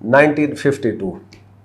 1952।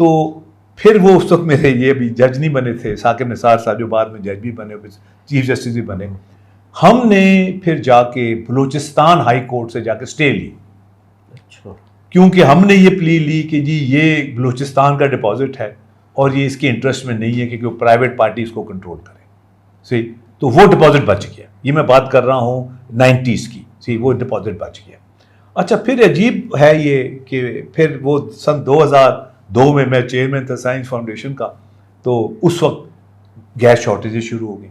تو پھر وہ اس وقت میرے یہ بھی جج نہیں بنے تھے، ثاقب نثار صاحب جو بعد میں جج بھی بنے، چیف جسٹس بھی بنے. ہم نے پھر جا کے بلوچستان ہائی کورٹ سے جا کے اسٹے لی، کیونکہ ہم نے یہ پلی لی کہ جی یہ بلوچستان کا ڈپازٹ ہے اور یہ اس کے انٹرسٹ میں نہیں ہے کہ کوئی پرائیویٹ پارٹی اس کو کنٹرول کرے. صحیح، تو وہ ڈپازٹ بچ گیا. یہ میں بات کر رہا ہوں 90s کی. صحیح، وہ ڈپازٹ بچ گیا. اچھا، پھر عجیب ہے یہ کہ پھر وہ سن 2002 میں چیئرمین تھا سائنس فاؤنڈیشن کا، تو اس وقت گیس شارٹیجز شروع ہو گئی.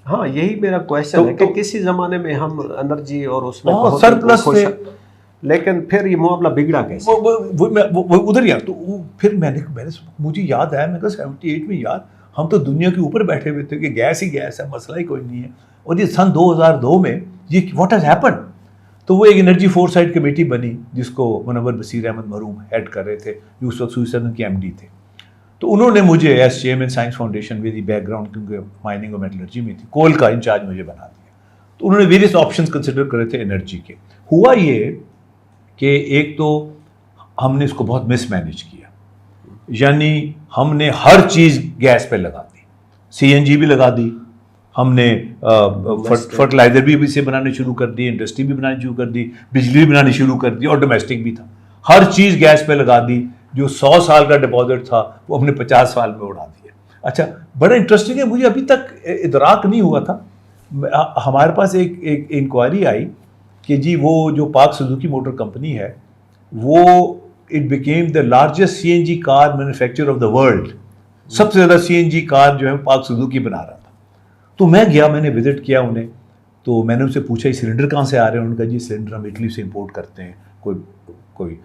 ہاں، یہی میرا کویشچن ہے کہ کسی زمانے میں ہم انرجی اور اس میں سرپلس تھے، لیکن پھر یہ معاملہ بگڑا کیسے؟ وہ ادھر ہی. تو پھر میں نے مجھے یاد آیا، میں کہا 78 میں یار ہم تو دنیا کے اوپر بیٹھے ہوئے تھے کہ گیس ہی گیس ہے، مسئلہ ہی کوئی نہیں ہے. اور یہ سن 2002 میں یہ واٹ ہیز ہیپن. تو وہ ایک انرجی فور سائٹ کمیٹی بنی جس کو منور بصیر احمد مرحوم ہیڈ کر رہے تھے، جو اس وقت سوئٹزرلینڈ کے ایم ڈی تھے. تو انہوں نے مجھے as chairman science foundation very back ground, کیونکہ مائننگ اور میٹلرجی میں تھی، کول کا انچارج مجھے بنا دیا. تو انہوں نے ویریس آپشنز کنسیڈر کرے تھے انرجی کے. ہوا یہ کہ ایک تو ہم نے اس کو بہت مس مینیج کیا، یعنی ہم نے ہر چیز گیس پہ لگا دی، سی این جی بھی لگا دی، ہم نے فرٹیلائزر بھی سے بنانے شروع کر دی، انڈسٹری بھی بنانی شروع کر دی، بجلی بھی بنانی شروع کر دی، اور ڈومیسٹک بھی تھا. ہر چیز گیس پہ لگا دی. جو 100 سال کا ڈپازٹ تھا وہ ہم نے 50 سال میں اڑا دیا. اچھا، بڑا انٹرسٹنگ ہے، مجھے ابھی تک ادراک نہیں ہوا تھا. ہمارے پاس ایک انکوائری آئی کہ جی وہ جو پاک سوزوکی موٹر کمپنی ہے وہ it became the largest C N G car manufacture of the world. سب سے زیادہ سی این جی کار جو ہے پاک سوزوکی بنا رہا تھا. تو میں گیا، میں نے وزٹ کیا انہیں. تو میں نے ان سے پوچھا یہ سلنڈر کہاں سے آ رہے ہیں؟ انہوں نے کہا جی سلنڈر ہم اٹلی سے امپورٹ کرتے ہیں، کوئی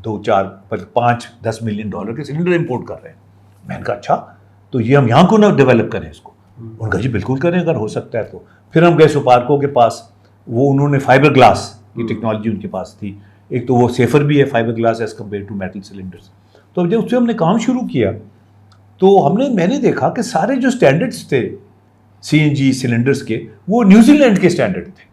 2-4-5-10 ملین ڈالر کے سلنڈر امپورٹ کر رہے ہیں. میں نے کہا اچھا، تو یہ ہم یہاں کو نہ ڈیولپ کریں اس کو؟ انہوں نے کہا جی بالکل کریں اگر ہو سکتا ہے تو. پھر ہم گئے سپارکو کے پاس، وہ انہوں نے فائبر گلاس کی ٹیکنالوجی ان کے پاس تھی. ایک تو وہ سیفر بھی ہے fibre glass as compare to metal cylinders. تو جب اس سے ہم نے کام شروع کیا تو میں نے دیکھا کہ سارے جو اسٹینڈرڈس تھے سی این جی سلنڈرز کے وہ نیوزی لینڈ کے اسٹینڈرڈ تھے.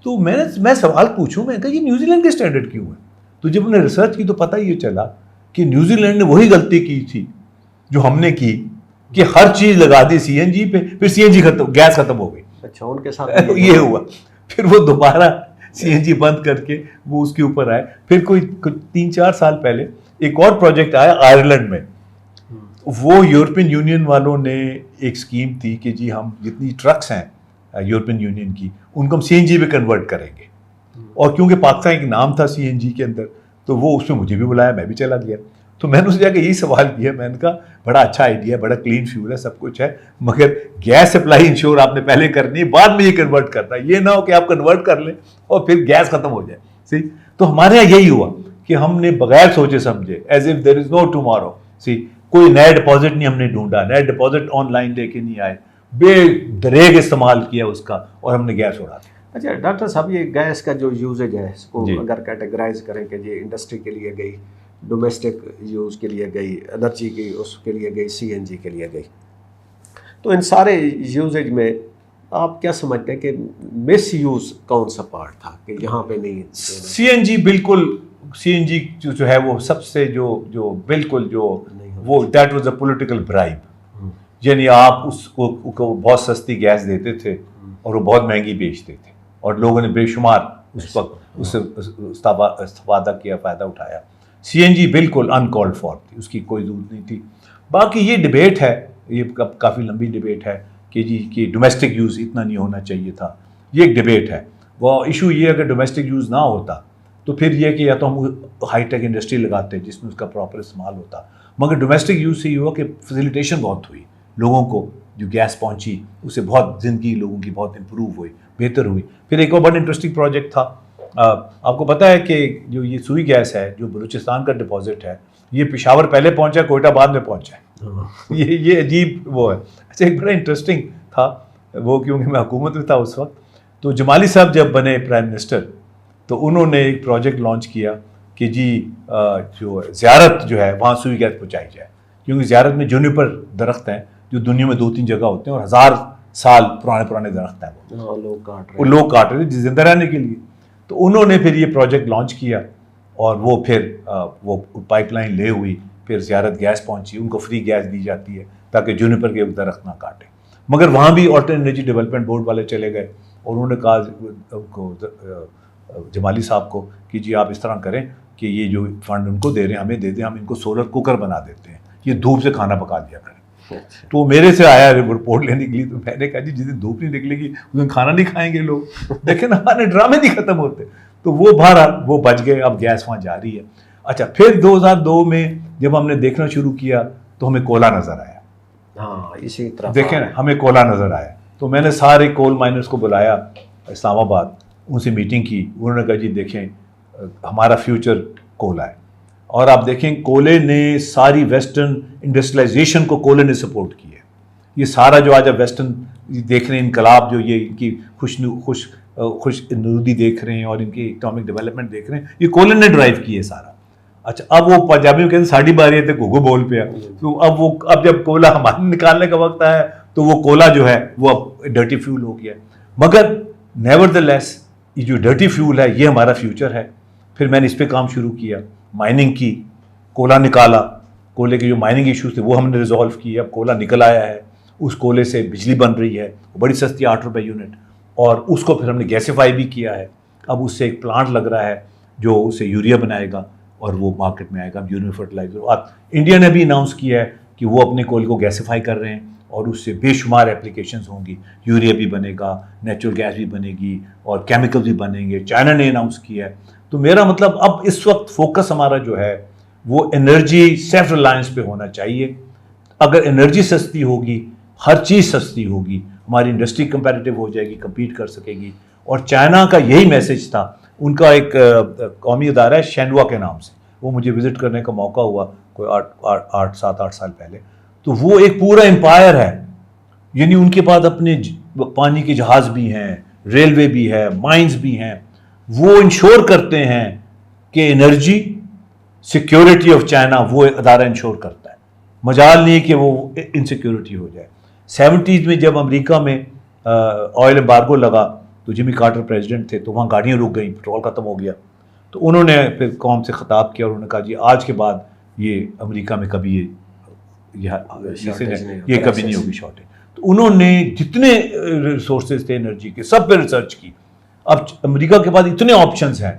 تو میں سوال پوچھوں، میں کہا یہ نیوزی لینڈ کے اسٹینڈرڈ کیوں ہے؟ تو جب انہوں نے ریسرچ کی تو پتہ یہ چلا کہ نیوزی لینڈ نے وہی غلطی کی تھی جو ہم نے کی کہ ہر چیز لگا دی سی این جی پہ، پھر سی این جی گیس ختم ہو گئی. اچھا، ان کے ساتھ یہ ہوا. پھر وہ دوبارہ سی این جی بند کر کے وہ اس کے اوپر آئے. پھر کوئی 3-4 سال پہلے ایک اور پروجیکٹ آیا آئرلینڈ میں. وہ یورپین یونین والوں نے ایک اسکیم تھی کہ جی ہم جتنی ٹرکس ہیں یورپین یونین کی ان کو ہم سی این جی پہ کنورٹ کریں گے. اور کیونکہ پاکستان ایک نام تھا سی این جی کے اندر تو وہ اس میں مجھے بھی بلایا، میں بھی چلا گیا. تو میں نے اس سے جا کے یہی سوال کیا، میں نے کہا بڑا اچھا آئیڈیا ہے، بڑا کلین فیول ہے، سب کچھ ہے، مگر گیس سپلائی انشور آپ نے پہلے کرنی ہے، بعد میں یہ کنورٹ کرنا ہے. یہ نہ ہو کہ آپ کنورٹ کر لیں اور پھر گیس ختم ہو جائے. صحیح. تو ہمارے یہاں یہی ہوا کہ ہم نے بغیر سوچے سمجھے as if there is no tomorrow, کوئی نیا ڈپازٹ نہیں ہم نے ڈھونڈا، نیا ڈپازٹ آن لائن لے کے نہیں آئے، بے دریغ استعمال کیا اس کا اور ہم نے گیس اڑا دیا. اچھا ڈاکٹر صاحب، یہ گیس کا جو یوزیج ہے اس کو اگر کیٹیگرائز کریں کہ یہ انڈسٹری کے لیے گئی، ڈومیسٹک یوز کے لیے گئی، انرجی کی اس کے لیے گئی، سی این جی کے لیے گئی، تو ان سارے یوزیج میں آپ کیا سمجھتے ہیں کہ مس یوز کون سا پارٹ تھا کہ یہاں پہ نہیں؟ سی این جی بالکل، سی این جی جو ہے وہ سب سے جو بالکل جو وہ that was a political bribe. یعنی آپ اس کو بہت سستی گیس دیتے تھے اور وہ بہت مہنگی بیچتے تھے اور لوگوں نے بے شمار اس وقت اس سے استفادہ کیا، فائدہ اٹھایا. سی این جی بالکل انکالڈ فار تھی، اس کی کوئی ضرورت نہیں تھی. باقی یہ ڈبیٹ ہے، یہ کافی لمبی ڈبیٹ ہے کہ جی کہ ڈومیسٹک یوز اتنا نہیں ہونا چاہیے تھا. یہ ایک ڈبیٹ ہے. وہ ایشو یہ اگر ڈومیسٹک یوز نہ ہوتا تو پھر یہ کہ یا تو ہم ہائی ٹیک انڈسٹری لگاتے جس میں اس کا پراپر استعمال ہوتا، مگر ڈومیسٹک یوز سے یہ ہوا کہ فیسیلیٹیشن بہت ہوئی، لوگوں کو جو گیس پہنچی اس سے بہت زندگی لوگوں کی بہت امپروو ہوئی، بہتر ہوئی. پھر ایک اور بڑا انٹرسٹنگ پروجیکٹ تھا، آپ کو پتہ ہے کہ جو یہ سوئی گیس ہے جو بلوچستان کا ڈپازٹ ہے، یہ پشاور پہلے پہنچا، کوئٹہ بعد میں پہنچا ہے. یہ عجیب وہ ہے. اچھا، ایک بڑا انٹرسٹنگ تھا وہ، کیونکہ میں حکومت میں تھا اس وقت، تو جمالی صاحب جب بنے پرائم منسٹر تو انہوں نے ایک پروجیکٹ لانچ کیا کہ جی جو زیارت جو ہے وہاں سوئی گیس پہنچائی جائے، کیونکہ زیارت میں جونیپر درخت ہیں جو دنیا میں 2-3 جگہ ہوتے ہیں اور 1000 سال پرانے درخت ہیں، وہ لوگ کاٹ رہے ہیں زندہ رہنے کے لیے. تو انہوں نے پھر یہ پروجیکٹ لانچ کیا اور وہ پھر وہ پائپ لائن لے ہوئی، پھر زیارت گیس پہنچی، ان کو فری گیس دی جاتی ہے تاکہ جونیپر کے درخت نہ کاٹیں. مگر وہاں بھی آلٹرنیٹ انرجی ڈیولپمنٹ بورڈ والے چلے گئے اور انہوں نے کہا جمالی صاحب کو کہ جی آپ اس طرح کریں کہ یہ جو فنڈ ان کو دے رہے ہیں ہمیں دے دیں، ہم ان کو سولر کوکر بنا دیتے ہیں، یہ دھوپ سے کھانا پکا دیا کریں. تو میرے سے آیا رپورٹ لینے کے لیے، تو میں نے کہا جی جس دن دھوپ نہیں نکلے گی اس دن کھانا نہیں کھائیں گے لوگ. دیکھیں نا ہمارے ڈرامے نہیں ختم ہوتے. تو وہ بہرحال وہ بچ گئے، اب گیس وہاں جاری ہے. اچھا پھر 2002 میں جب ہم نے دیکھنا شروع کیا تو ہمیں کولا نظر آیا. ہاں اسی طرح دیکھیں نا ہمیں کولا نظر آیا. تو میں نے سارے کول مائنرز کو بلایا اسلام آباد، ان سے میٹنگ کی. انہوں نے کہا جی دیکھیں ہمارا فیوچر کولا ہے. اور آپ دیکھیں کولے نے ساری ویسٹرن انڈسٹریلائزیشن کو کولے نے سپورٹ کی ہے. یہ سارا جو آج آپ ویسٹرن دیکھ رہے ہیں انقلاب، جو یہ ان کی خوش نودی دیکھ رہے ہیں اور ان کی اکنامک ڈیولپمنٹ دیکھ رہے ہیں، یہ کولے نے ڈرائیو کی ہے سارا. اچھا اب وہ پنجابی میں کہتے ہیں ساڑھی باری ہے تو گھوگو بول پیا. تو اب جب کولا ہمارے نکالنے کا وقت آیا تو وہ کولا جو ہے وہ اب ڈرٹی فیول ہو گیا. مگر نیور دا لیس یہ جو ڈرٹی فیول ہے یہ ہمارا فیوچر ہے. پھر میں نے اس پہ کام شروع کیا، مائننگ کی، کولا نکالا. کولے کے جو مائننگ ایشوز تھے وہ ہم نے ریزالو کیے. اب کولا نکل آیا ہے، اس کولے سے بجلی بن رہی ہے، بڑی سستی 8 روپے یونٹ. اور اس کو پھر ہم نے گیسیفائی بھی کیا ہے. اب اس سے ایک پلانٹ لگ رہا ہے جو اسے یوریا بنائے گا اور وہ مارکیٹ میں آئے گا. Urea fertilizer. اور انڈیا نے بھی اناؤنس کیا ہے کہ وہ اپنے کول کو گیسیفائی کر رہے ہیں اور اس سے بے شمار اپلیکیشنز ہوں گی. یوریا بھی بنے گا، نیچرل گیس بھی بنے گی اور کیمیکل بھی بنیں گے. چائنا نے اناؤنس کیا ہے. تو میرا مطلب اب اس وقت فوکس ہمارا جو ہے وہ انرجی سیلف ریلائنس پہ ہونا چاہیے. اگر انرجی سستی ہوگی، ہر چیز سستی ہوگی، ہماری انڈسٹری کمپیٹیٹیو ہو جائے گی، کمپیٹ کر سکے گی. اور چائنا کا یہی میسج تھا. ان کا ایک قومی ادارہ ہے شینوا کے نام سے، وہ مجھے وزٹ کرنے کا موقع ہوا کوئی 7-8 سال پہلے. تو وہ ایک پورا امپائر ہے. یعنی ان کے پاس اپنے پانی کے جہاز بھی ہیں، ریلوے بھی ہے، مائنز بھی ہیں. وہ انشور کرتے ہیں کہ انرجی سیکیورٹی آف چائنا وہ ادارہ انشور کرتا ہے. مجال نہیں کہ وہ انسیکیورٹی ہو جائے. 70s میں جب امریکہ میں آئل امبارگو لگا تو جمی کارٹر پریزیڈنٹ تھے، تو وہاں گاڑیاں رک گئیں، پٹرول ختم ہو گیا. تو انہوں نے پھر قوم سے خطاب کیا اور انہوں نے کہا جی آج کے بعد یہ امریکہ میں کبھی یہ کبھی نہیں ہوگی شارٹیج. تو انہوں نے جتنے ریسورسز تھے انرجی کے سب پہ ریسرچ کی. اب امریکہ کے پاس اتنے آپشنز ہیں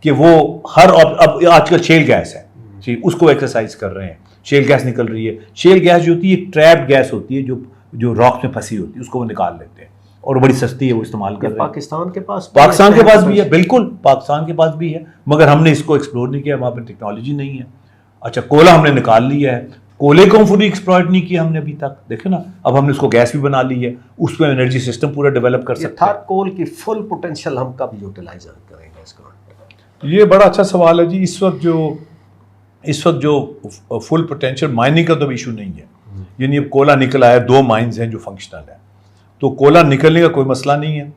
کہ وہ اب آج کل شیل گیس ہے جی، اس کو ایکسرسائز کر رہے ہیں. شیل گیس نکل رہی ہے. شیل گیس جو ہوتی ہے ایک ٹریپڈ گیس ہوتی ہے جو راک میں پھنسی ہوتی ہے، اس کو وہ نکال لیتے ہیں اور بڑی سستی ہے، وہ استعمال کر رہے ہیں. پاکستان کے پاس بھی ہے، بالکل پاکستان کے پاس بھی ہے، مگر ہم نے اس کو ایکسپلور نہیں کیا، وہاں پہ ٹیکنالوجی نہیں ہے. اچھا کولا ہم نے نکال لیا ہے. کولے کو ہم فلی ایکسپلوئٹ نہیں کیا ہم نے ابھی تک. دیکھیں نا اب ہم نے اس کو گیس بھی بنا لی ہے، اس پہ انرجی سسٹم پورا ڈیولپ کر سکتے ہیں. کول کی فل پوٹینشیل ہم کب یوٹیلائز کریں گے اس کا؟ یہ بڑا اچھا سوال ہے جی. اس وقت جو فل پوٹینشیل مائننگ کا تو ایشو نہیں ہے. یعنی اب کولا نکل آیا، 2 مائنز ہیں جو فنکشنل ہیں، تو کولا نکلنے کا کوئی مسئلہ نہیں ہے.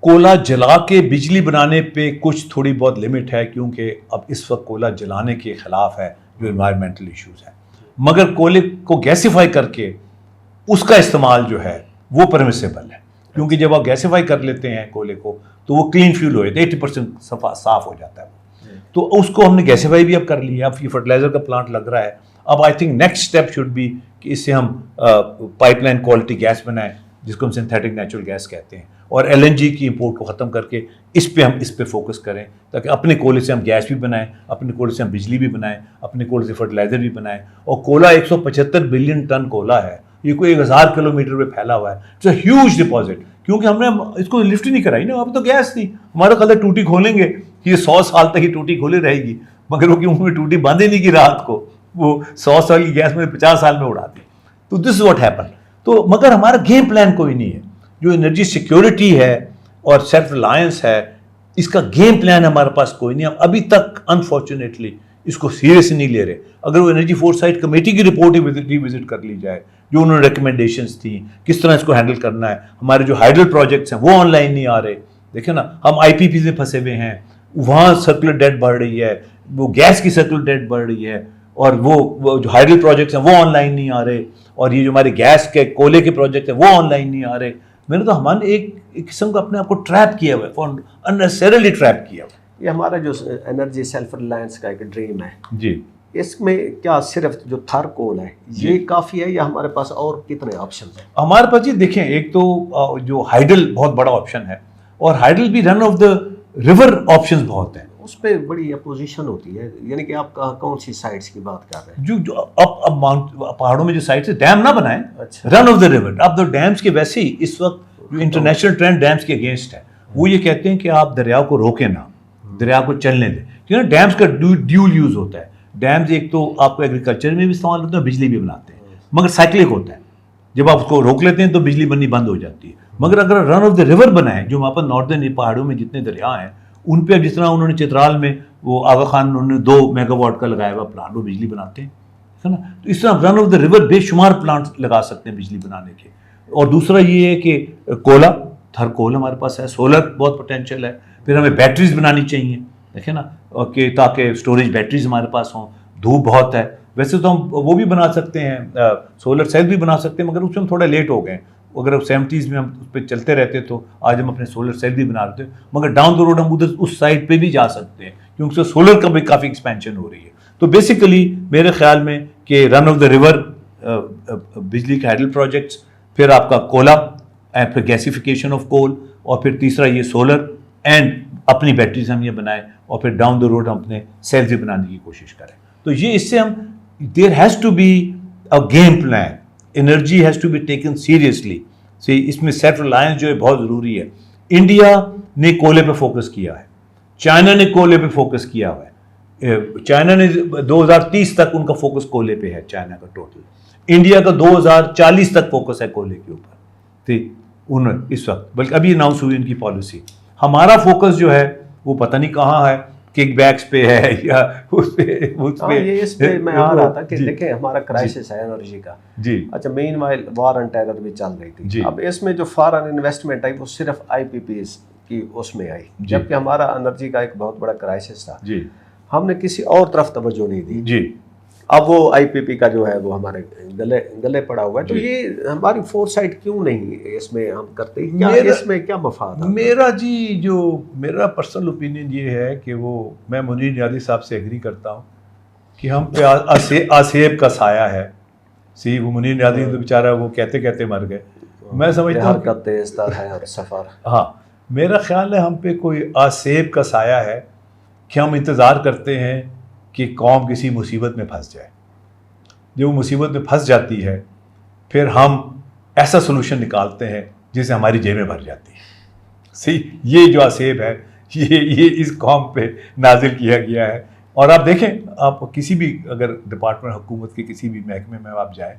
کولا جلا کے بجلی بنانے پہ کچھ تھوڑی بہت لمٹ ہے، کیونکہ اب اس وقت کولا جلانے کے خلاف ہے جو انوائرمنٹل ایشوز ہیں. مگر کولے کو گیسیفائی کر کے اس کا استعمال جو ہے وہ پرمیسیبل ہے، کیونکہ جب آپ گیسیفائی کر لیتے ہیں کولے کو تو وہ کلین فیول ہو جاتا ہے، 80% صاف ہو جاتا ہے. تو اس کو ہم نے گیسیفائی بھی اب کر لیا. اب یہ فرٹیلائزر کا پلانٹ لگ رہا ہے. اب I think next step should be کہ اس سے ہم پائپ لائن کوالٹی گیس بنائیں جس کو ہم سنتھیٹک نیچرل گیس کہتے ہیں، اور LNG کی امپورٹ کو ختم کر کے ہم اس پہ فوکس کریں تاکہ اپنے کولے سے ہم گیس بھی بنائیں، اپنے کولے سے ہم بجلی بھی بنائیں، اپنے کولے سے فرٹیلائزر بھی بنائیں. اور کولا 175 بلین ٹن کولا ہے. یہ کوئی 1000 کلومیٹر پہ پھیلا ہوا ہے. It's a huge deposit. کیونکہ ہم نے اس کو لفٹ ہی نہیں کرائی نا. اب تو گیس تھی. ہمارا خیال ہے ٹوٹی کھولیں گے، یہ 100 سال تک یہ ٹوٹی کھولے رہے گی، مگر وہ کیوں ٹوٹی باندھے نہیں کی رات کو، وہ 100 سال کی گیس میں 50 سال میں اڑا دی. تو دس از واٹ ہیپن. تو مگر ہمارا گیم پلان کوئی نہیں ہے. جو انرجی سیکیورٹی ہے اور سیلف ریلائنس ہے، اس کا گیم پلان ہمارے پاس کوئی نہیں. ہم ابھی تک انفارچونیٹلی اس کو سیریس نہیں لے رہے. اگر وہ انرجی فورسائٹ کمیٹی کی رپورٹ ہی وزٹ کر لی جائے، جو انہوں نے ریکمنڈیشنز تھیں کس طرح اس کو ہینڈل کرنا ہے. ہمارے جو ہائیڈل پروجیکٹس ہیں وہ آن لائن نہیں آ رہے. دیکھیں نا ہم IPP میں پھنسے ہوئے ہیں، وہاں سرکولر ڈیٹ بڑھ رہی ہے، وہ گیس کی سرکولر ڈیٹ بڑھ رہی ہے، اور وہ جو ہائیڈل پروجیکٹس ہیں وہ آن لائن نہیں آ رہے، اور یہ جو ہمارے گیس کے کولے کے پروجیکٹ ہیں وہ آن لائن نہیں آ رہے. میں نے تو ہمارے ایک قسم کا اپنے آپ کو ٹریپ کیا ہوا ہے، اننیسیسریلی ٹریپ کیا ہوا ہے. یہ ہمارا جو انرجی سیلف ریلائنس کا ایک ڈریم ہے جی، اس میں کیا صرف جو تھر کول ہے یہ کافی ہے یا ہمارے پاس اور کتنے آپشن ہیں؟ ہمارے پاس جی دیکھیں ایک تو جو ہائیڈل بہت بڑا آپشن ہے اور ہائیڈل بھی رن آف دا ریور آپشنز بہت ہیں. اس پہ بڑی اپوزیشن ہوتی ہے، یعنی کہ آپ کون سی سائٹس کی بات کر رہے ہیں؟ جو اب پہاڑوں میں جو سائٹس ہے ڈیم نہ بنائیں، اچھا، رن آف دا ریور. اب تو ڈیمز کے ویسے ہی اس وقت جو انٹرنیشنل ٹرینڈ ڈیمز کے اگینسٹ ہے وہ یہ کہتے ہیں کہ آپ دریا کو روکیں نہ، دریا کو چلنے دیں. کیونکہ ڈیمز کا ڈیول یوز ہوتا ہے. ڈیمز ایک تو آپ کو ایگریکلچر میں بھی استعمال ہوتا ہے، بجلی بھی بناتے ہیں، مگر سائیکلک ہوتا ہے. جب آپ اس کو روک لیتے ہیں تو بجلی بننی بند ہو جاتی ہے. مگر اگر رن آف دا ریور بنائیں، جو وہاں پر ناردرن پہاڑوں میں جتنے دریا ہیں ان پہ جس طرح انہوں نے چترال میں وہ آغا خان انہوں نے 2 میگا واٹ کا لگایا ہوا پلانٹ، وہ بجلی بناتے ہیں، ہے نا. تو اس طرح رن آف دا ریور بے شمار پلانٹ لگا سکتے ہیں بجلی بنانے کے. اور دوسرا یہ ہے کہ کولا، تھر کول ہمارے پاس ہے، سولر بہت پوٹینشیل ہے. پھر ہمیں بیٹریز بنانی چاہیے، دیکھیں نا، کہ تاکہ اسٹوریج بیٹریز ہمارے پاس ہوں. دھوپ بہت ہے، ویسے تو ہم وہ بھی بنا سکتے ہیں، سولر سیل بھی بنا سکتے ہیں، مگر اس میں ہم تھوڑا لیٹ ہو گئے. اگر 70s میں ہم اس پہ چلتے رہتے تو آج ہم اپنے سولر سیل بھی بنا رہتے ہیں. مگر ڈاؤن دا روڈ ہم ادھر اس سائڈ پہ بھی جا سکتے ہیں کیونکہ سولر کا بھی کافی ایکسپینشن ہو رہی ہے. تو بیسیکلی میرے خیال میں کہ رن آف دا ریور بجلی کے ہائیڈل پروجیکٹس، پھر آپ کا کولا، پھر گیسیفیکیشن آف کول، اور پھر تیسرا یہ سولر، اینڈ اپنی بیٹریز ہم یہ بنائیں، اور پھر ڈاؤن دا روڈ ہم اپنے سیلز بھی بنانے کی کوشش کریں. تو یہ اس سے ہم there has to be a game plan. Energy has to be taken seriously. اس میں سیلف ریلائنس جو ہے بہت ضروری ہے. انڈیا نے کولے پہ فوکس کیا ہے، چائنا نے کولے پہ فوکس کیا ہوا ہے. چائنا نے 2030 تک ان کا فوکس کولے پہ ہے، چائنا کا ٹوٹل. انڈیا کا 2040 تک فوکس ہے کولے کے اوپر. ٹھیک، اس وقت بلکہ ابھی اناؤنس ہوئی ان کی پالیسی. ہمارا فوکس جو ہے وہ پتہ نہیں کہاں ہے، کک بیکس پہ ہے یا اس پہ میں آ رہا تھا کہ دیکھیں ہمارا کرائسس ہے انرجی کا. جی، اچھا، مین وائل وار اینڈ ٹیرر بھی چل رہی تھی. اب اس میں جو فارن انویسٹمنٹ آئی وہ صرف IPPs کی اس میں آئی، جبکہ ہمارا انرجی کا ایک بہت بڑا کرائسس تھا. جی، ہم نے کسی اور طرف توجہ نہیں دی. جی، اب وہ IPP کا جو ہے وہ ہمارے گلے پڑا ہوا ہے. تو یہ ہماری فور سائٹ کیوں نہیں اس میں ہم کرتے؟ کیا اس میں کیا مفاد ہے؟ میرا جی جو میرا پرسنل اوپینین یہ ہے کہ وہ میں منیر نیازی صاحب سے ایگری کرتا ہوں کہ ہم پہ آسیب کا سایہ ہے. وہ منیر نیازی تو بیچارہ وہ کہتے کہتے مر گئے. میں سمجھتا ہوں حرکت تیز تر ہے اور سفر. ہاں، میرا خیال ہے ہم پہ کوئی آسیب کا سایہ ہے کہ ہم انتظار کرتے ہیں کہ قوم کسی مصیبت میں پھنس جائے. جب وہ مصیبت میں پھنس جاتی ہے پھر ہم ایسا سلوشن نکالتے ہیں جس سے ہماری جیبیں بھر جاتی ہیں. یہ جو آسیب ہے یہ اس قوم پہ نازل کیا گیا ہے. اور آپ دیکھیں، آپ کسی بھی اگر ڈپارٹمنٹ حکومت کے کسی بھی محکمے میں آپ جائیں،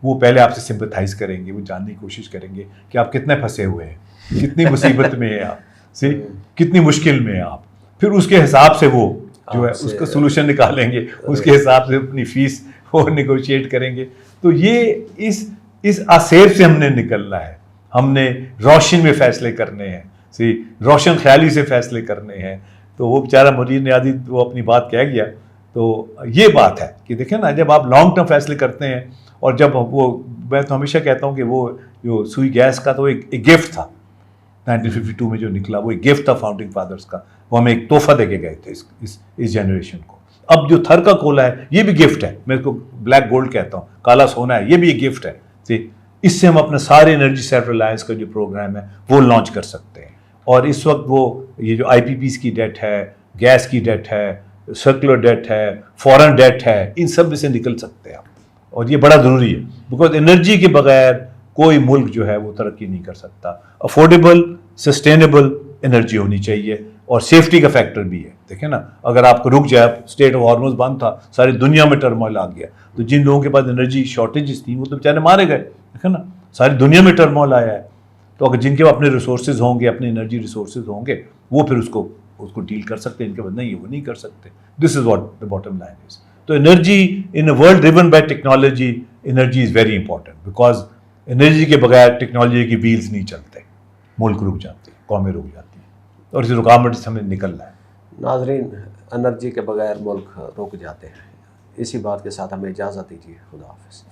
وہ پہلے آپ سے سمپتھائز کریں گے، وہ جاننے کی کوشش کریں گے کہ آپ کتنے پھنسے ہوئے ہیں، کتنی مصیبت میں ہیں آپ، کتنی مشکل میں ہیں آپ. پھر اس کے حساب سے وہ جو ہے اس کا سلوشن نکالیں گے، اس کے حساب سے اپنی فیس وہ نیگوشیٹ کریں گے. تو یہ اس آسیب سے ہم نے نکلنا ہے. ہم نے روشن میں فیصلے کرنے ہیں، روشن خیالی سے فیصلے کرنے ہیں. تو وہ بیچارہ منیر نیازی وہ اپنی بات کہہ گیا. تو یہ بات ہے کہ دیکھیں نا، جب آپ لانگ ٹرم فیصلے کرتے ہیں، اور جب وہ میں تو ہمیشہ کہتا ہوں کہ وہ جو سوئی گیس کا تو ایک گفٹ تھا 1952 میں جو نکلا، وہ ایک گفٹ تھا فاؤنڈنگ فادرز کا. وہ ہمیں ایک تحفہ دے کے گئے تھے اس جنریشن کو. اب جو تھر کا کولا ہے یہ بھی گفٹ ہے. میں اس کو بلیک گولڈ کہتا ہوں، کالا سونا ہے، یہ بھی ایک گفٹ ہے. اس سے ہم اپنا سارے انرجی سیلف ریلائنس کا جو پروگرام ہے وہ لانچ کر سکتے ہیں. اور اس وقت وہ یہ جو IPPs کی ڈیٹ ہے، گیس کی ڈیٹ ہے، سرکولر ڈیٹ ہے، فورن ڈیٹ ہے، ان سب میں سے نکل سکتے ہیں آپ. اور یہ بڑا ضروری ہے بیکاز انرجی کے بغیر کوئی ملک جو ہے وہ ترقی نہیں کر سکتا. افورڈیبل سسٹینیبل انرجی ہونی چاہیے، اور سیفٹی کا فیکٹر بھی ہے. دیکھیں نا، اگر آپ کو رک جائے، اسٹیٹ آف ہارمز بند تھا، ساری دنیا میں ٹرموائل آ گیا، تو جن لوگوں کے پاس انرجی شارٹیجز تھیں وہ تو بیچارے مارے گئے. دیکھیں نا، ساری دنیا میں ٹرموائل آیا ہے. تو اگر جن کے پاس اپنے ریسورسز ہوں گے، اپنے انرجی ریسورسز ہوں گے، وہ پھر اس کو ڈیل کر سکتے ہیں. ان کے بعد نہیں ہے، وہ نہیں کر سکتے. This is what the bottom line is. تو energy in a world driven by technology, energy is very important because energy کے بغیر ٹیکنالوجی کی ویلز نہیں چلتے، ملک رک جاتے، قومیں رک جاتی ہیں. اور اس رکاوٹ سے ہمیں نکلنا ہے. ناظرین، انرجی کے بغیر ملک رک جاتے ہیں. اسی بات کے ساتھ ہمیں اجازت دیجیے. خدا حافظ.